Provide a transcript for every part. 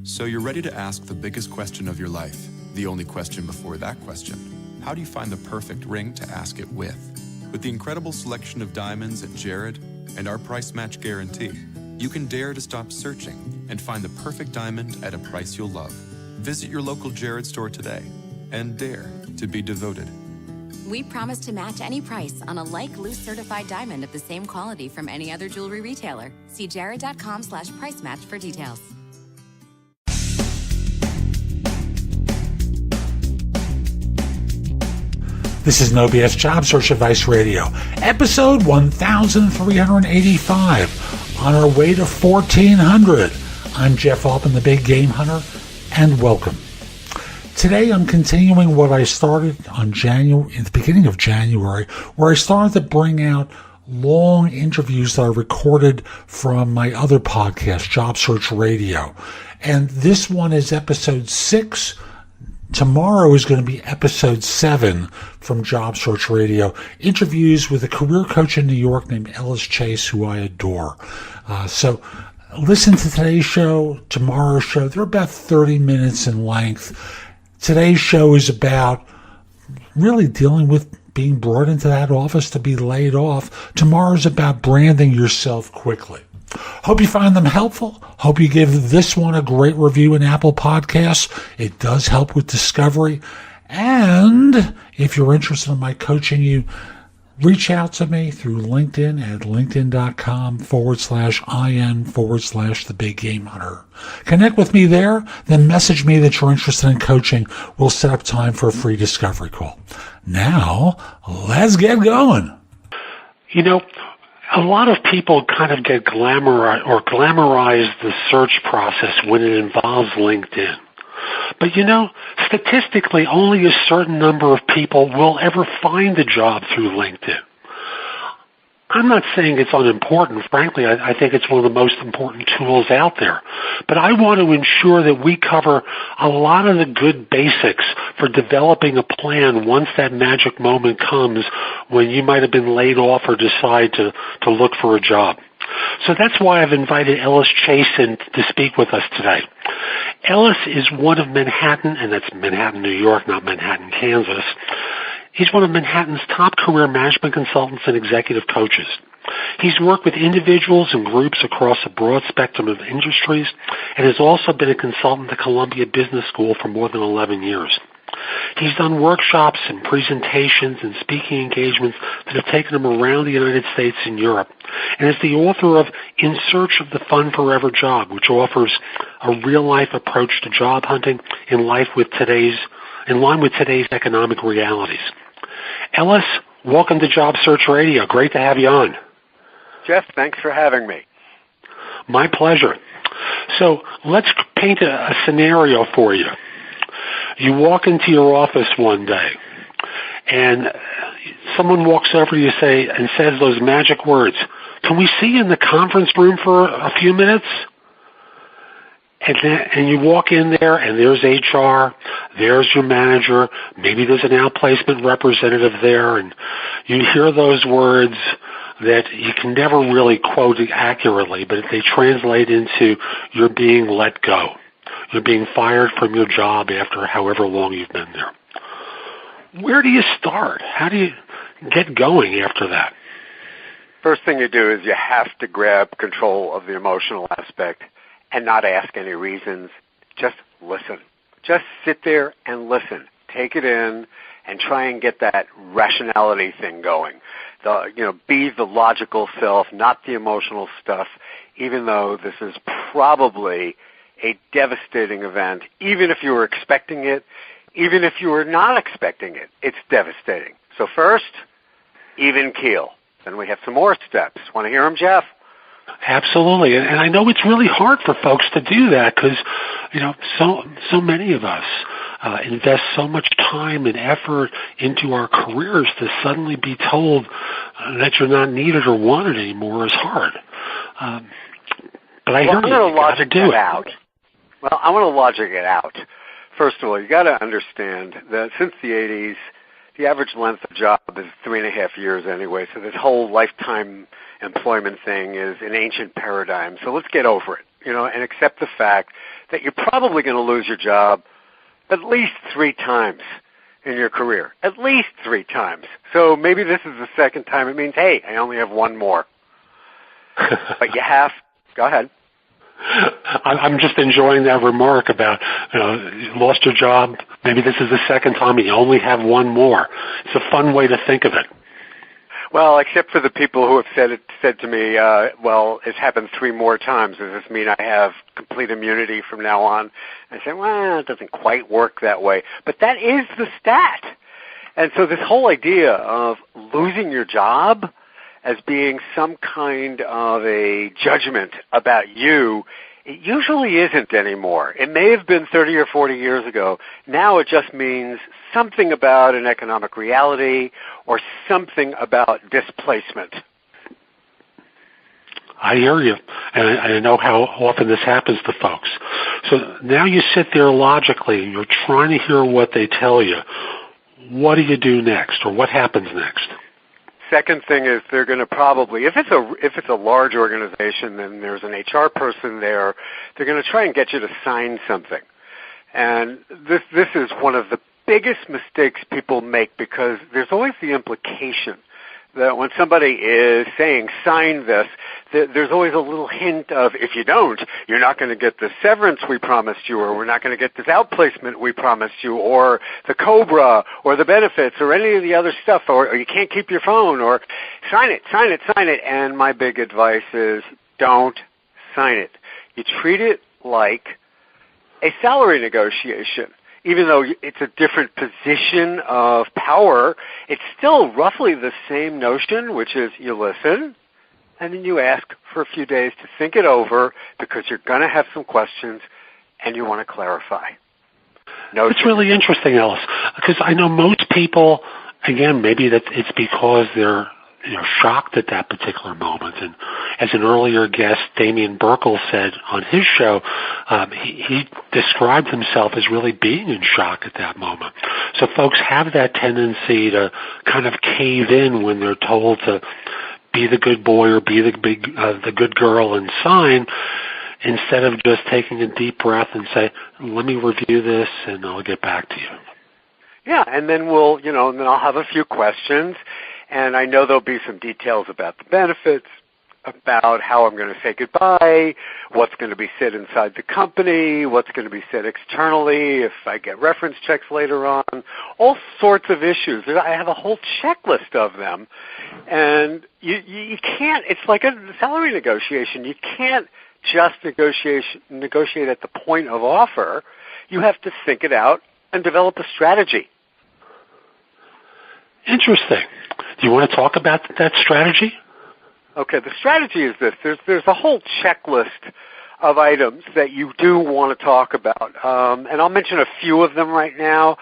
So you're ready to ask the biggest question of your life, the only question before that question. How do you find the perfect ring to ask it with? With the incredible selection of diamonds at Jared and our price match guarantee, you can dare to stop searching and find the perfect diamond at a price you'll love. Visit your local Jared store today and dare to be devoted. We promise to match any price on a like loose certified diamond of the same quality from any other jewelry retailer. See jared.com/price match for details. This is No BS Job Search Advice Radio, episode 1385, on our way to 1400. I'm Jeff Altman, the Big Game Hunter, and welcome. Today I'm continuing what I started in the beginning of January, where I started to bring out long interviews that I recorded from my other podcast, Job Search Radio. And this one is episode 6. Tomorrow is going to be episode 7 from Job Search Radio. Interviews with a career coach in New York named Ellis Chase, who I adore. So listen to today's show, tomorrow's show. They're about 30 minutes in length. Today's show is about really dealing with being brought into that office to be laid off. Tomorrow's about branding yourself quickly. Hope you find them helpful. Hope you give this one a great review in Apple Podcasts. It does help with discovery. And if you're interested in my coaching you, reach out to me through LinkedIn at linkedin.com/IN/The Big Game Hunter. Connect with me there, then message me that you're interested in coaching. We'll set up time for a free discovery call. Now, let's get going. You know, a lot of people kind of get glamorize the search process when it involves LinkedIn. But you know, statistically, only a certain number of people will ever find a job through LinkedIn. I'm not saying it's unimportant. Frankly, I think it's one of the most important tools out there. But I want to ensure that we cover a lot of the good basics for developing a plan once that magic moment comes when you might have been laid off or decide to look for a job. So that's why I've invited Ellis Chase in to speak with us today. Ellis is one of Manhattan, and that's Manhattan, New York, not Manhattan, Kansas. He's one of Manhattan's top career management consultants and executive coaches. He's worked with individuals and groups across a broad spectrum of industries and has also been a consultant at Columbia Business School for more than 11 years. He's done workshops and presentations and speaking engagements that have taken him around the United States and Europe, and is the author of In Search of the Fun Forever Job, which offers a real-life approach to job hunting in line with today's economic realities. Ellis, welcome to Job Search Radio. Great to have you on. Jeff, thanks for having me. My pleasure. So let's paint a scenario for you. You walk into your office one day, and someone walks over to you and says those magic words, "Can we see you in the conference room for a few minutes?" And you walk in there, and there's HR, there's your manager, maybe there's an outplacement representative there, and you hear those words that you can never really quote accurately, but they translate into you're being let go. You're being fired from your job after however long you've been there. Where do you start? How do you get going after that? First thing you do is you have to grab control of the emotional aspect and not ask any reasons. Just listen. Just sit there and listen. Take it in and try and get that rationality thing going. Be the logical self, not the emotional stuff, even though this is probably a devastating event. Even if you were expecting it, even if you were not expecting it, it's devastating. So first, even keel. Then we have some more steps. Want to hear them, Jeff? Absolutely, and I know it's really hard for folks to do that because, so many of us invest so much time and effort into our careers to suddenly be told that you're not needed or wanted anymore is hard. But I hear you got to do it. Well, I want to logic it out. First of all, you got to understand that since the 80s, the average length of job is 3.5 years anyway, so this whole lifetime employment thing is an ancient paradigm. So let's get over it, and accept the fact that you're probably going to lose your job at least 3 times in your career. At least 3 times. So maybe this is the second time. It means, hey, I only have one more. But you have, go ahead. I'm just enjoying that remark about, you lost your job. Maybe this is the second time and you only have one more. It's a fun way to think of it. Well, except for the people who have said to me, well, it's happened 3 more times. Does this mean I have complete immunity from now on? I say, well, it doesn't quite work that way. But that is the stat. And so this whole idea of losing your job as being some kind of a judgment about you, it usually isn't anymore. It may have been 30 or 40 years ago. Now it just means something about an economic reality or something about displacement. I hear you, and I know how often this happens to folks. So now you sit there logically and you're trying to hear what they tell you. What do you do next, or what happens next? Second thing is they're going to probably, if it's a large organization, then there's an HR person there. They're going to try and get you to sign something. And this is one of the biggest mistakes people make, because there's always the implication that when somebody is saying sign this, there's always a little hint of, if you don't, you're not going to get the severance we promised you, or we're not going to get this outplacement we promised you, or the COBRA, or the benefits, or any of the other stuff, or you can't keep your phone, or sign it, sign it, sign it. And my big advice is don't sign it. You treat it like a salary negotiation. Even though it's a different position of power, it's still roughly the same notion, which is you listen, and then you ask for a few days to think it over, because you're going to have some questions, and you want to clarify. It's really interesting, Ellis, because I know most people, again, maybe that it's because they're shocked at that particular moment. And as an earlier guest, Damien Burkle, said on his show, he described himself as really being in shock at that moment. So folks have that tendency to kind of cave in when they're told to be the good boy or be the good girl and sign, instead of just taking a deep breath and say, let me review this and I'll get back to you. Yeah, and then and then I'll have a few questions. And I know there'll be some details about the benefits, about how I'm going to say goodbye, what's going to be said inside the company, what's going to be said externally, if I get reference checks later on, all sorts of issues. I have a whole checklist of them. And you can't, it's like a salary negotiation. You can't just negotiate at the point of offer. You have to think it out and develop a strategy. Interesting. Do you want to talk about that strategy? Okay, the strategy is this. There's a whole checklist of items that you do want to talk about, and I'll mention a few of them right now.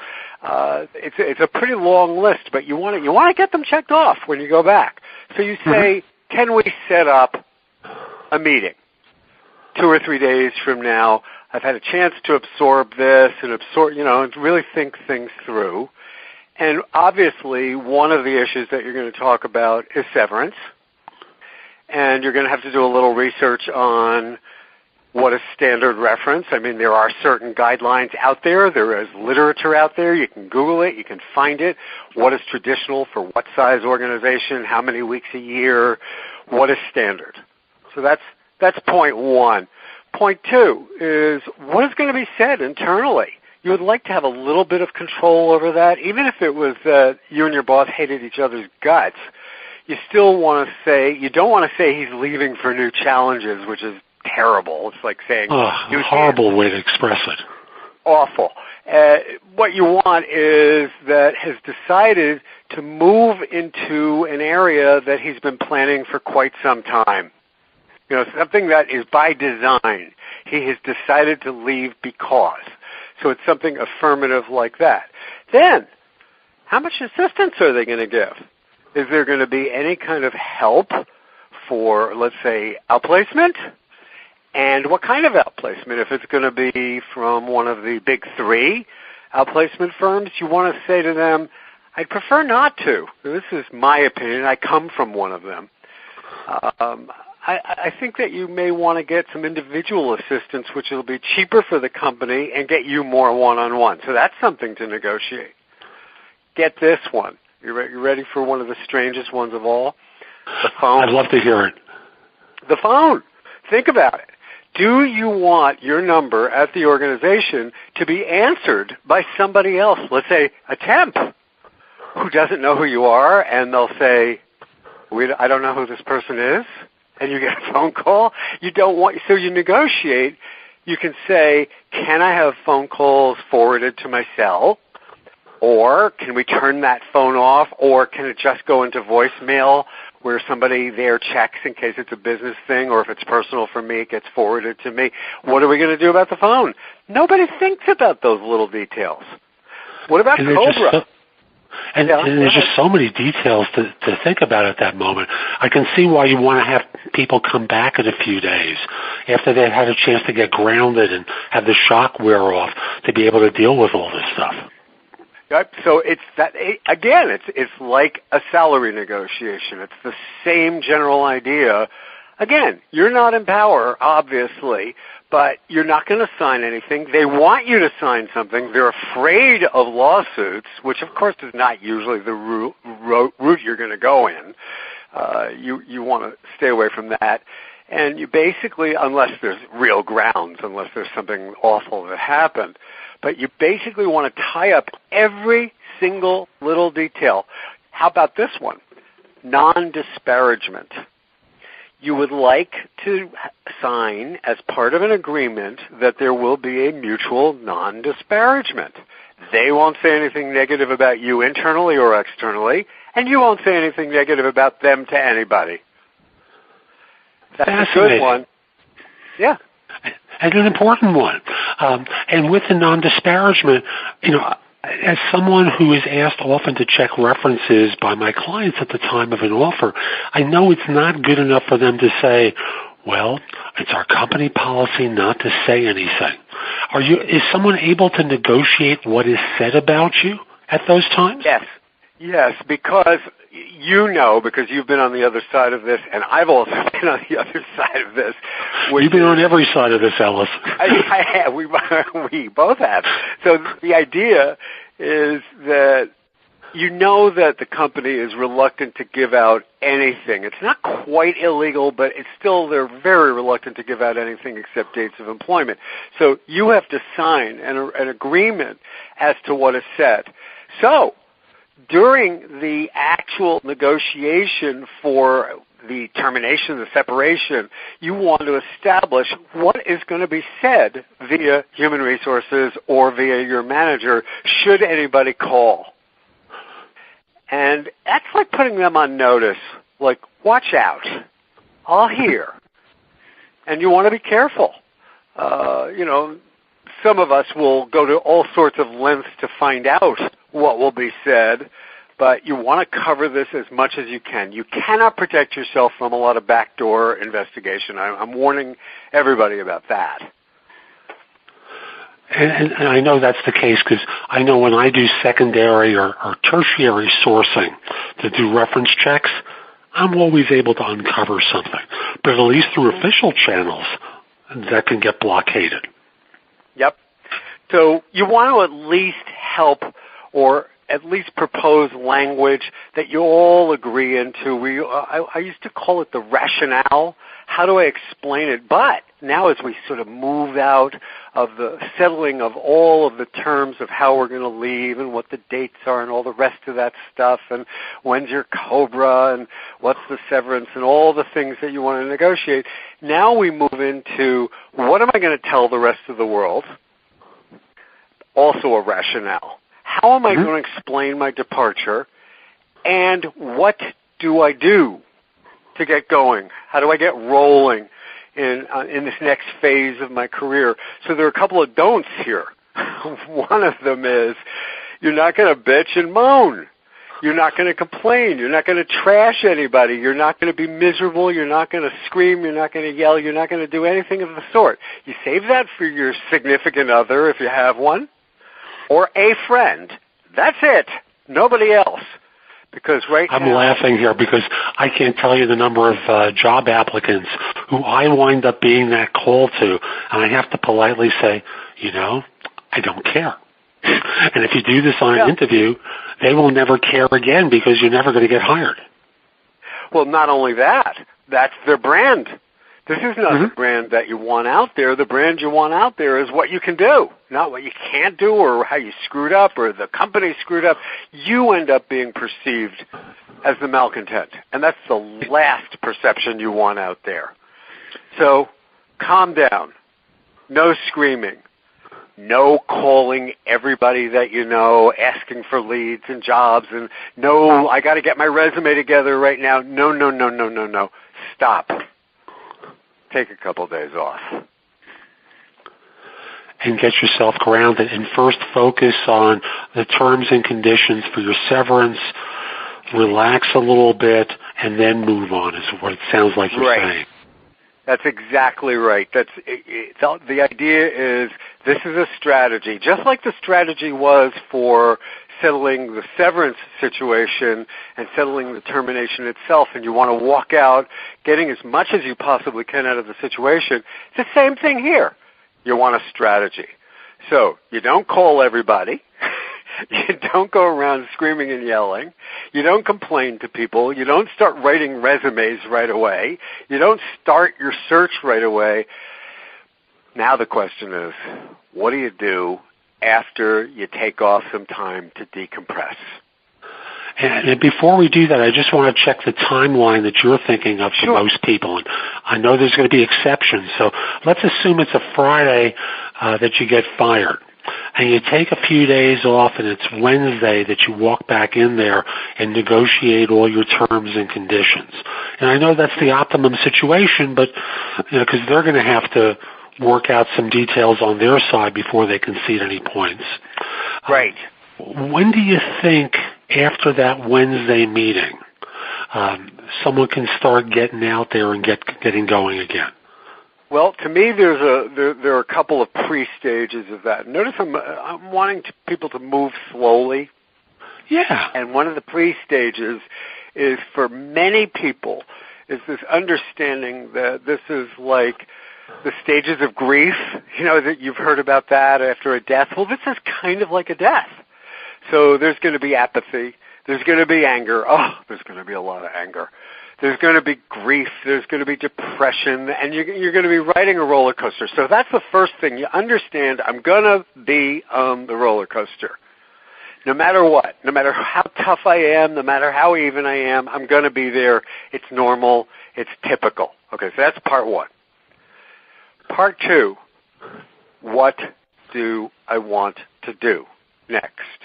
It's a pretty long list, but you want to get them checked off when you go back. So you say, can we set up a meeting 2 or 3 days from now? I've had a chance to absorb this and and really think things through. And obviously, one of the issues that you're going to talk about is severance. And you're going to have to do a little research on what is standard reference. I mean, there are certain guidelines out there. There is literature out there. You can Google it. You can find it. What is traditional for what size organization? How many weeks a year? What is standard? So that's point one. Point two is what is going to be said internally. You would like to have a little bit of control over that, even if it was that you and your boss hated each other's guts. You still want to say, you don't want to say he's leaving for new challenges, which is terrible. It's like saying, a horrible way to express it. Awful. What you want is that has decided to move into an area that he's been planning for quite some time. Something that is by design. He has decided to leave because. So it's something affirmative like that. Then, how much assistance are they going to give? Is there going to be any kind of help for, let's say, outplacement? And what kind of outplacement? If it's going to be from one of the big 3 outplacement firms, you want to say to them, I'd prefer not to. This is my opinion. I come from one of them. I think that you may want to get some individual assistance, which will be cheaper for the company and get you more one-on-one. So that's something to negotiate. Get this one. You ready for one of the strangest ones of all? The phone. I'd love to hear it. The phone. Think about it. Do you want your number at the organization to be answered by somebody else, let's say a temp, who doesn't know who you are, and they'll say, I don't know who this person is, and you get a phone call? You don't want, so you negotiate. You can say, can I have phone calls forwarded to my cell? Or can we turn that phone off? Or can it just go into voicemail where somebody there checks in case it's a business thing, or if it's personal for me, it gets forwarded to me? What are we going to do about the phone? Nobody thinks about those little details. What about Cobra? And there's just so many details to think about at that moment. I can see why you want to have people come back in a few days after they've had a chance to get grounded and have the shock wear off to be able to deal with all this stuff. Right. So it's that, again, it's like a salary negotiation. It's the same general idea. Again, you're not in power, obviously, but you're not going to sign anything. They want you to sign something. They're afraid of lawsuits, which, of course, is not usually the route you're going to go in. You want to stay away from that. And you basically, unless there's real grounds, unless there's something awful that happened, but you basically want to tie up every single little detail. How about this one? Non-disparagement. You would like to sign as part of an agreement that there will be a mutual non-disparagement. They won't say anything negative about you internally or externally, and you won't say anything negative about them to anybody. That's a good one. Yeah. And an important one. And with the non-disparagement, as someone who is asked often to check references by my clients at the time of an offer, I know it's not good enough for them to say, well, it's our company policy not to say anything. Is someone able to negotiate what is said about you at those times? Yes, because because you've been on the other side of this, and I've also been on the other side of this. You've been on every side of this, Ellis. I have. We both have. So the idea is that that the company is reluctant to give out anything. It's not quite illegal, but they're very reluctant to give out anything except dates of employment. So you have to sign an agreement as to what is said. So during the actual negotiation for the termination, the separation, you want to establish what is going to be said via human resources or via your manager should anybody call. And that's like putting them on notice, like, watch out, I'll hear. And you want to be careful. Some of us will go to all sorts of lengths to find out what will be said, but you want to cover this as much as you can. You cannot protect yourself from a lot of backdoor investigation. I'm warning everybody about that. And I know that's the case because I know when I do secondary or tertiary sourcing to do reference checks, I'm always able to uncover something. But at least through official channels, that can get blockaded. Yep. So you want to at least help or at least propose language that you all agree into. I used to call it the rationale. How do I explain it? But now as we sort of move out of the settling of all of the terms of how we're going to leave and what the dates are and all the rest of that stuff and when's your COBRA and what's the severance and all the things that you want to negotiate, now we move into what am I going to tell the rest of the world? Also a rationale. How am I going to explain my departure? And what do I do to get going? How do I get rolling in this next phase of my career? So there are a couple of don'ts here. One of them is you're not going to bitch and moan. You're not going to complain. You're not going to trash anybody. You're not going to be miserable. You're not going to scream. You're not going to yell. You're not going to do anything of the sort. You save that for your significant other if you have one, or a friend. That's it. Nobody else. Because right I'm now, laughing here because I can't tell you the number of job applicants who I wind up being that call to, and I have to politely say, I don't care. And if you do this on an interview, they will never care again because you're never going to get hired. Well, not only that, that's their brand. This is not the brand that you want out there. The brand you want out there is what you can do, not what you can't do or how you screwed up or the company screwed up. You end up being perceived as the malcontent, and that's the last perception you want out there. So calm down. No screaming. No calling everybody that you know, asking for leads and jobs, and no, I got to get my resume together right now. No. Stop. Take a couple days off. And get yourself grounded and first focus on the terms and conditions for your severance, relax a little bit, and then move on is what it sounds like you're saying. That's exactly right. The idea is this is a strategy, just like the strategy was for settling the severance situation and settling the termination itself, and you want to walk out getting as much as you possibly can out of the situation. It's the same thing here. You want a strategy. So you don't call everybody. You don't go around screaming and yelling. You don't complain to people. You don't start writing resumes right away. You don't start your search right away. Now the question is, what do you do after you take off some time to decompress? And before we do that, I just want to check the timeline that you're thinking of for most people. And I know there's going to be exceptions. So let's assume it's a Friday that you get fired. And you take a few days off, and it's Wednesday that you walk back in there and negotiate all your terms and conditions. And I know that's the optimum situation, but because they're going to have to work out some details on their side before they concede any points. Right. When do you think after that Wednesday meeting someone can start getting out there and getting going again? Well, to me, there are a couple of pre-stages of that. Notice I'm wanting people to move slowly. Yeah. And one of the pre-stages is for many people is this understanding that this is like the stages of grief. That you've heard about that after a death. Well, this is kind of like a death. So there's going to be apathy. There's going to be anger. Oh, there's going to be a lot of anger. There's going to be grief. There's going to be depression, and you're going to be riding a roller coaster. So that's the first thing. You understand I'm going to be on the roller coaster. No matter what, no matter how tough I am, no matter how even I am, I'm going to be there. It's normal. It's typical. Okay, so that's part one. Part two, what do I want to do next?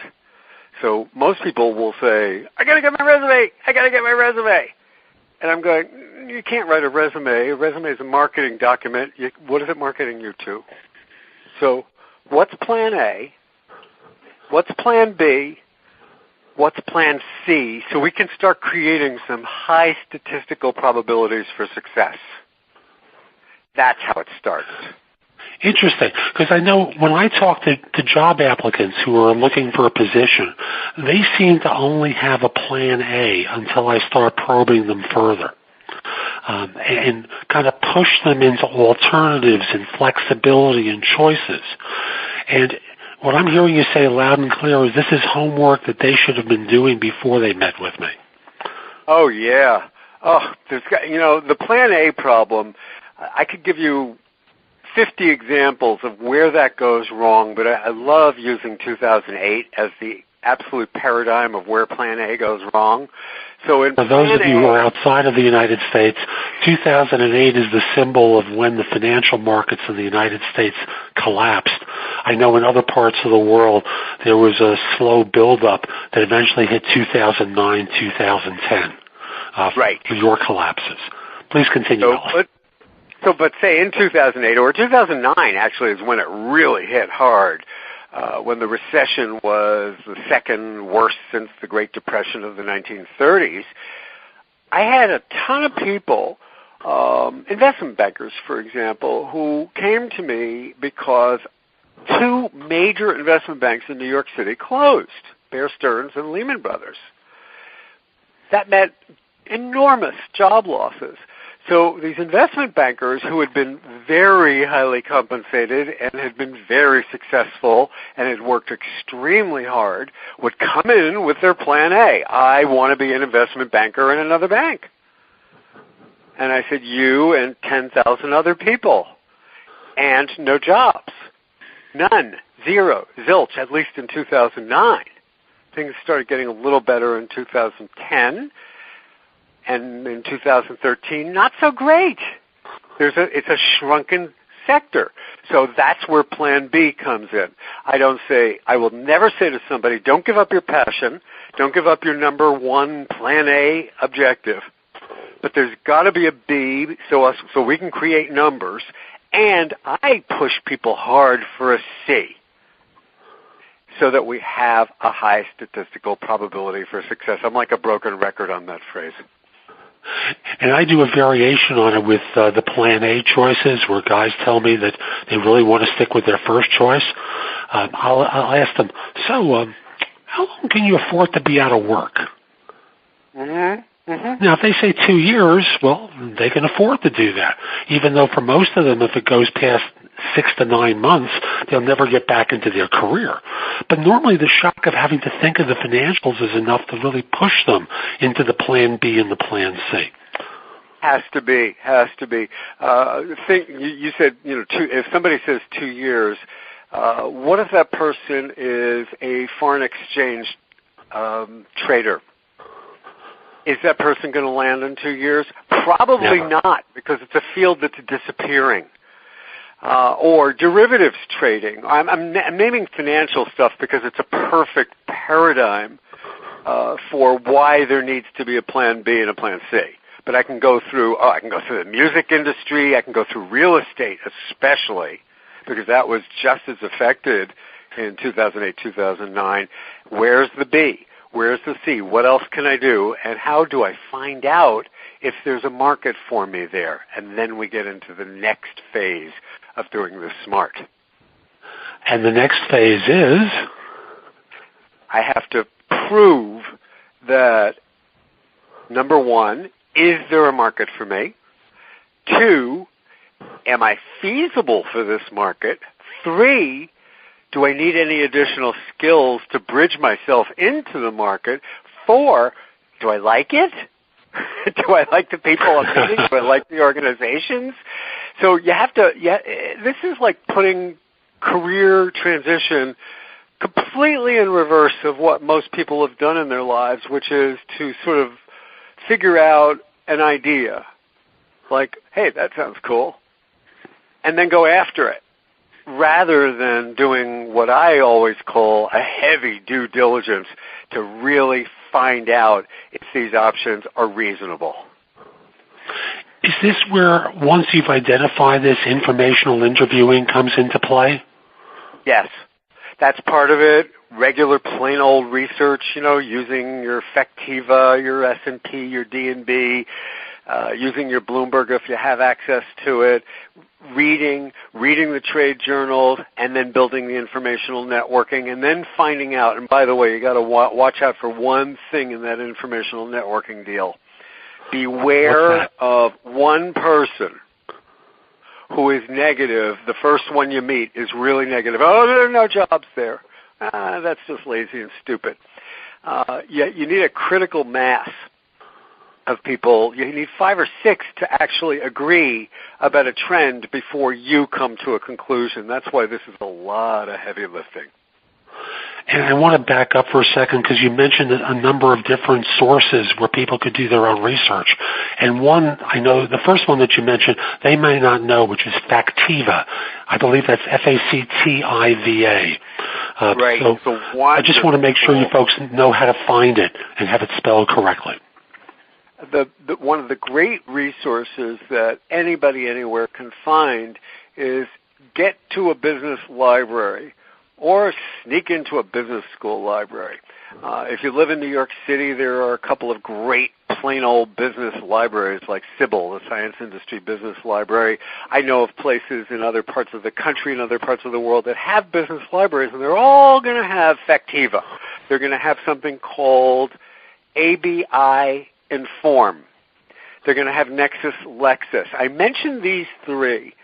So most people will say, I got to get my resume. I got to get my resume. And I'm going, you can't write a resume. A resume is a marketing document. What is it marketing you to? So what's plan A? What's plan B? What's plan C? So we can start creating some high statistical probabilities for success. That's how it starts. Interesting, because I know when I talk to job applicants who are looking for a position, they seem to only have a plan A until I start probing them further and kind of push them into alternatives and flexibility and choices. And what I'm hearing you say loud and clear is this is homework that they should have been doing before they met with me. Oh, yeah. Oh, the plan A problem, I could give you 50 examples of where that goes wrong, but I love using 2008 as the absolute paradigm of where Plan A goes wrong. So in for those of you who are outside of the United States, 2008 is the symbol of when the financial markets in the United States collapsed. I know in other parts of the world there was a slow buildup that eventually hit 2009, 2010 for your collapses. Please continue. But say in 2008 or 2009 actually is when it really hit hard, when the recession was the second worst since the Great Depression of the 1930s. I had a ton of people, investment bankers, for example, who came to me because two major investment banks in New York City closed, Bear Stearns and Lehman Brothers. that meant enormous job losses. So these investment bankers who had been very highly compensated and had been very successful and had worked extremely hard would come in with their plan A. I want to be an investment banker in another bank. And I said, you and 10,000 other people. And no jobs. None. Zero. Zilch, at least in 2009. Things started getting a little better in 2010. And in 2013, not so great. It's a shrunken sector. So that's where Plan B comes in. I will never say to somebody, don't give up your passion, don't give up your number one Plan A objective. But there's got to be a B so we can create numbers. And I push people hard for a C so that we have a high statistical probability for success. I'm like a broken record on that phrase. And I do a variation on it with the Plan A choices, where guys tell me that they really want to stick with their first choice. I'll ask them, so how long can you afford to be out of work? Mm-hmm. Mm-hmm. Now, if they say 2 years, well, they can afford to do that, even though for most of them, if it goes past 6 to 9 months, they'll never get back into their career. But normally the shock of having to think of the financials is enough to really push them into the Plan B and the Plan C. Has to be. You said, if somebody says 2 years, what if that person is a foreign exchange trader? Is that person going to land in 2 years? Probably not, because it's a field that's disappearing. Or derivatives trading. I'm naming financial stuff because it's a perfect paradigm for why there needs to be a Plan B and a Plan C. But I can go through the music industry. I can go through real estate, especially, because that was just as affected in 2008, 2009. Where's the B? Where's the C? What else can I do? And how do I find out if there's a market for me there? And then we get into the next phase of doing this smart. And the next phase is? I have to prove that, number one, is there a market for me? 2, am I feasible for this market? 3, do I need any additional skills to bridge myself into the market? 4, do I like it? Do I like the people I'm meeting? Do I like the organizations? So you have to, this is like putting career transition completely in reverse of what most people have done in their lives, which is to sort of figure out an idea. Like, hey, that sounds cool. And then go after it, rather than doing what I always call a heavy due diligence to really find out if these options are reasonable. Is this where, once you've identified this, informational interviewing comes into play? Yes. That's part of it. Regular plain old research, using your Factiva, your S&P, your D&B, using your Bloomberg if you have access to it, reading the trade journals, and then building the informational networking, and then finding out. And by the way, you got to watch out for one thing in that informational networking deal. Beware of one person who is negative. The first one you meet is really negative. Oh, there are no jobs there. That's just lazy and stupid. You need a critical mass of people. You need 5 or 6 to actually agree about a trend before you come to a conclusion. That's why this is a lot of heavy lifting. And I want to back up for a second, because you mentioned a number of different sources where people could do their own research. And one, I know the first one that you mentioned, they may not know, which is Factiva. I believe that's Factiva. Right. So I just want to make sure you folks know how to find it and have it spelled correctly. One of the great resources that anybody anywhere can find is get to a business library or sneak into a business school library. If you live in New York City, there are a couple of great plain old business libraries like SIBL, the Science Industry Business Library. I know of places in other parts of the country and other parts of the world that have business libraries, and they're all going to have Factiva. They're going to have something called ABI, Inform. They're going to have Nexus, Lexus. I mentioned these three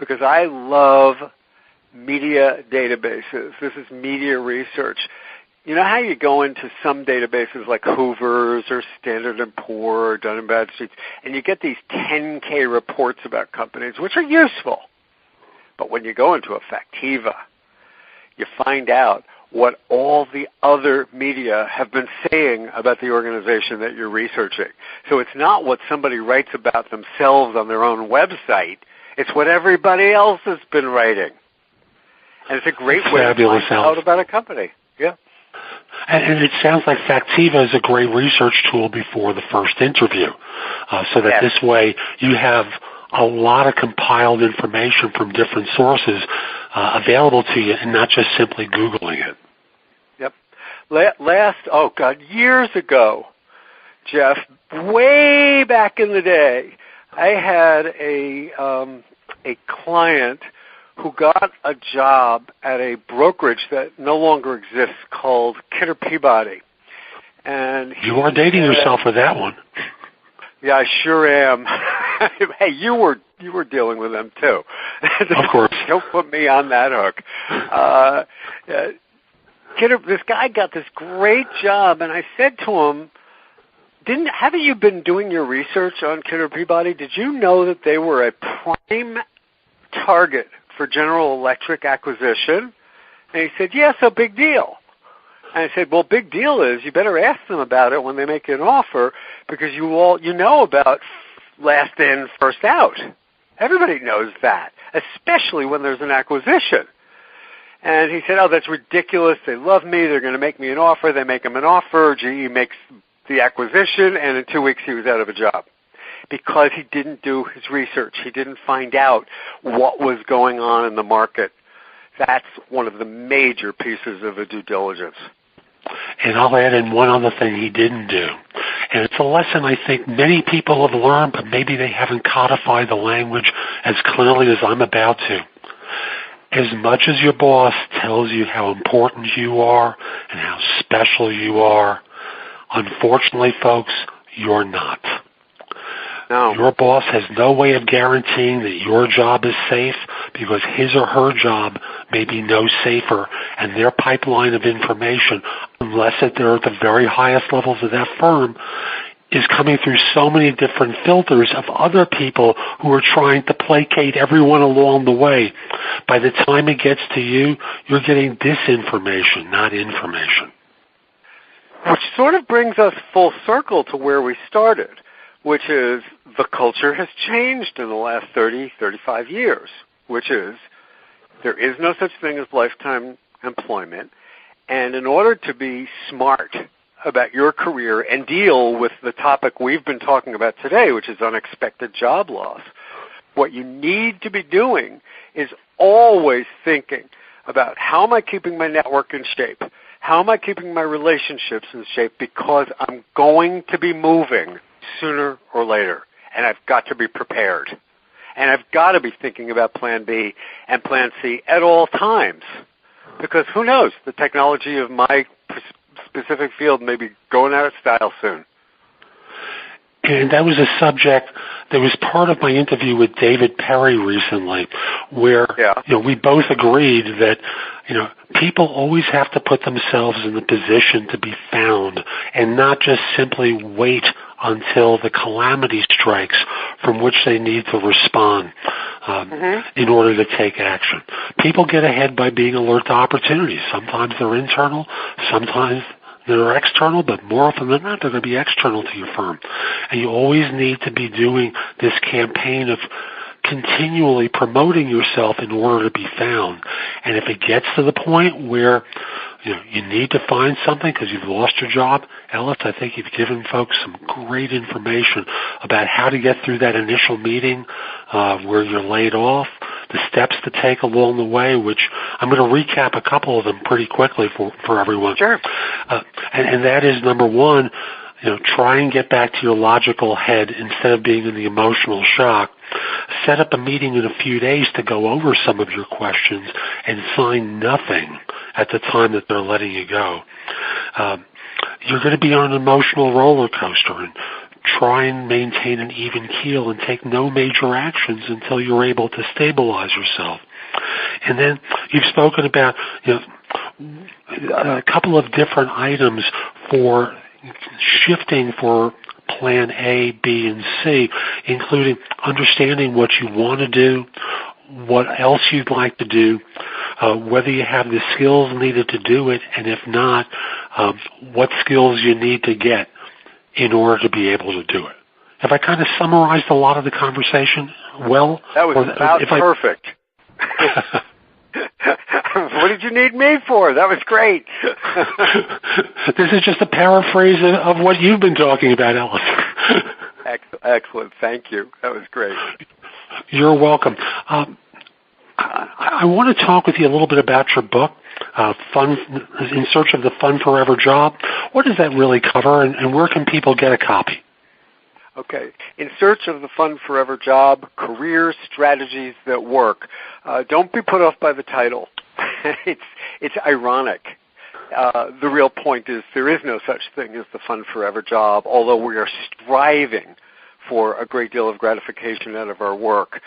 because I love media databases. This is media research. You know how you go into some databases like Hoover's or Standard & Poor or Dun & Bradstreet, and you get these 10K reports about companies, which are useful. But when you go into a Factiva, you find out what all the other media have been saying about the organization that you're researching. So it's not what somebody writes about themselves on their own website. It's what everybody else has been writing. And it's a great way to find out about a company. Yeah. And it sounds like Factiva is a great research tool before the first interview, so that this way you have a lot of compiled information from different sources available to you and not just simply Googling it. Yep. Years ago, Jeff, way back in the day, I had a client who got a job at a brokerage that no longer exists called Kidder Peabody. And you are dating yourself for that one. Yeah, I sure am. Hey, you were dealing with them too. Of course. Don't put me on that hook. This guy got this great job, and I said to him, haven't you been doing your research on Kidder Peabody? Did you know that they were a prime target for General Electric acquisition? And he said, yeah, so big deal. And I said, well, big deal is you better ask them about it when they make you an offer, because you know about last in, first out. Everybody knows that, especially when there's an acquisition. And he said, oh, that's ridiculous. They love me. They're going to make me an offer. They make him an offer. GE makes the acquisition, and in 2 weeks he was out of a job because he didn't do his research. He didn't find out what was going on in the market. That's one of the major pieces of a due diligence. And I'll add in one other thing he didn't do. And it's a lesson I think many people have learned, but maybe they haven't codified the language as clearly as I'm about to. As much as your boss tells you how important you are and how special you are, unfortunately, folks, you're not. No. Your boss has no way of guaranteeing that your job is safe because his or her job may be no safer, and their pipeline of information, unless they're at the very highest levels of that firm, is coming through so many different filters of other people who are trying to placate everyone along the way. By the time it gets to you, you're getting disinformation, not information. Which sort of brings us full circle to where we started, which is the culture has changed in the last 30, 35 years, which is there is no such thing as lifetime employment. And in order to be smart about your career and deal with the topic we've been talking about today, which is unexpected job loss, what you need to be doing is always thinking about how am I keeping my network in shape? How am I keeping my relationships in shape? Because I'm going to be moving sooner or later, and I've got to be prepared. And I've got to be thinking about Plan B and Plan C at all times, because who knows, the technology of my specific field may be going out of style soon. And that was a subject that was part of my interview with David Perry recently, where we both agreed that people always have to put themselves in the position to be found and not just simply wait until the calamity strikes from which they need to respond in order to take action. People get ahead by being alert to opportunities. Sometimes they're internal, sometimes they're external, but more often than not, they're going to be external to your firm. And you always need to be doing this campaign of continually promoting yourself in order to be found. And if it gets to the point where you need to find something because you've lost your job, Ellis, I think you've given folks some great information about how to get through that initial meeting where you're laid off, the steps to take along the way, which I'm going to recap a couple of them pretty quickly for everyone. Sure. And that is, number one, try and get back to your logical head instead of being in the emotional shock. Set up a meeting in a few days to go over some of your questions and sign nothing at the time that they're letting you go. you're going to be on an emotional roller coaster, and try and maintain an even keel and take no major actions until you're able to stabilize yourself. And then you've spoken about a couple of different items for shifting for plan A, B, and C, including understanding what you want to do, what else you'd like to do, whether you have the skills needed to do it, and if not, what skills you need to get in order to be able to do it. Have I kind of summarized a lot of the conversation well? That was about perfect. What did you need me for? That was great. This is just a paraphrase of what you've been talking about, Ellis. Excellent. Thank you. That was great. You're welcome. I want to talk with you a little bit about your book, Fun in Search of the Fun Forever Job. What does that really cover, and where can people get a copy? Okay. In Search of the Fun Forever Job, Career Strategies That Work. Don't be put off by the title. It's ironic. The real point is there is no such thing as the Fun Forever Job, although we are striving for a great deal of gratification out of our work.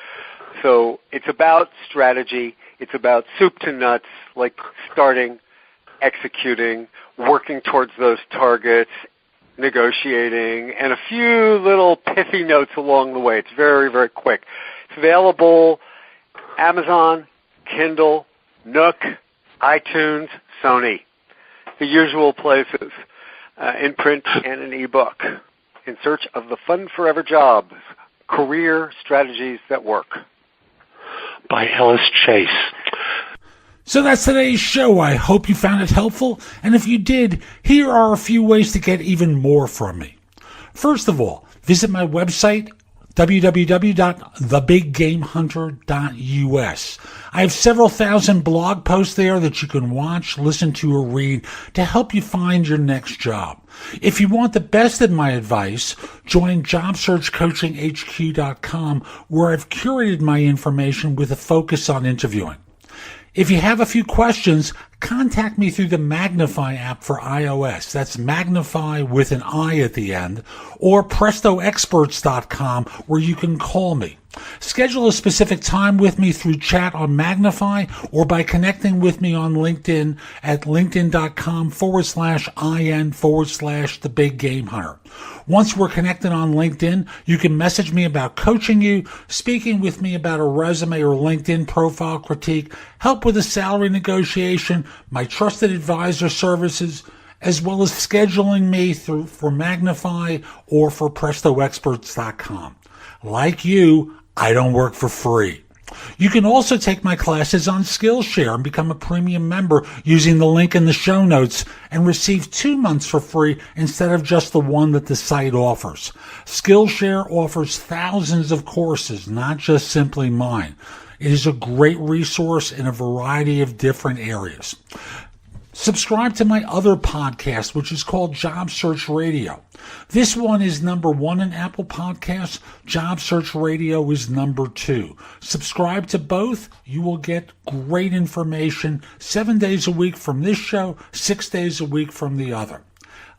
So it's about strategy. It's about soup to nuts, like starting, executing, working towards those targets, negotiating, and a few little pithy notes along the way. It's very, very quick. It's available Amazon, Kindle, Nook, iTunes, Sony, the usual places, in print and in ebook. In Search of the Fun Forever Job, Career Strategies That Work. By Ellis Chase. So that's today's show. I hope you found it helpful, and if you did, here are a few ways to get even more from me. First of all, visit my website, www.thebiggamehunter.us. I have several thousand blog posts there that you can watch, listen to, or read to help you find your next job. If you want the best of my advice, join JobSearchCoachingHQ.com, where I've curated my information with a focus on interviewing. If you have a few questions, contact me through the Magnifi app for iOS. That's Magnifi with an I at the end, or PrestoExperts.com, where you can call me. Schedule a specific time with me through chat on Magnifi or by connecting with me on LinkedIn at linkedin.com/IN/The Big Game Hunter. Once we're connected on LinkedIn, you can message me about coaching you, speaking with me about a resume or LinkedIn profile critique, help with a salary negotiation, my trusted advisor services, as well as scheduling me for Magnifi or for PrestoExperts.com. Like you, I don't work for free. You can also take my classes on Skillshare and become a premium member using the link in the show notes and receive 2 months for free instead of just the one that the site offers. Skillshare offers thousands of courses, not just simply mine. It is a great resource in a variety of different areas. Subscribe to my other podcast, which is called Job Search Radio. This one is #1 in Apple Podcasts. Job Search Radio is #2. Subscribe to both. You will get great information 7 days a week from this show, 6 days a week from the other.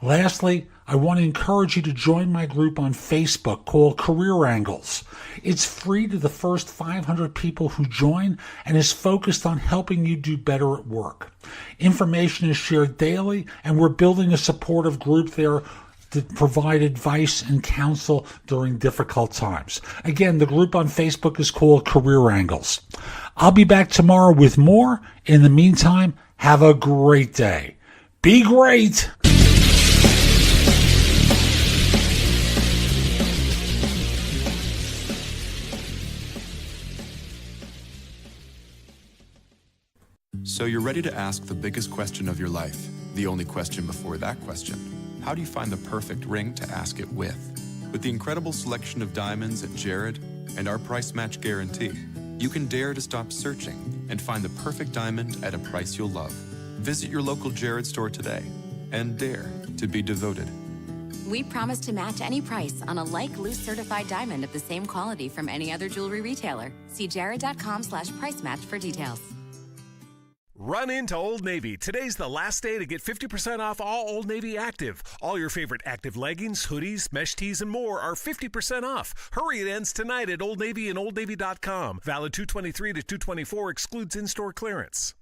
Lastly, I want to encourage you to join my group on Facebook called Career Angles. It's free to the first 500 people who join and is focused on helping you do better at work. Information is shared daily, and we're building a supportive group there to provide advice and counsel during difficult times. Again, the group on Facebook is called Career Angles. I'll be back tomorrow with more. In the meantime, have a great day. Be great! So you're ready to ask the biggest question of your life, the only question before that question. How do you find the perfect ring to ask it with? With the incredible selection of diamonds at Jared and our price match guarantee, you can dare to stop searching and find the perfect diamond at a price you'll love. Visit your local Jared store today and dare to be devoted. We promise to match any price on a like loose certified diamond of the same quality from any other jewelry retailer. See jared.com/price match for details. Run into Old Navy. Today's the last day to get 50% off all Old Navy active. All your favorite active leggings, hoodies, mesh tees, and more are 50% off. Hurry, it ends tonight at Old Navy and OldNavy.com. Valid 2/23 to 2/24, excludes in-store clearance.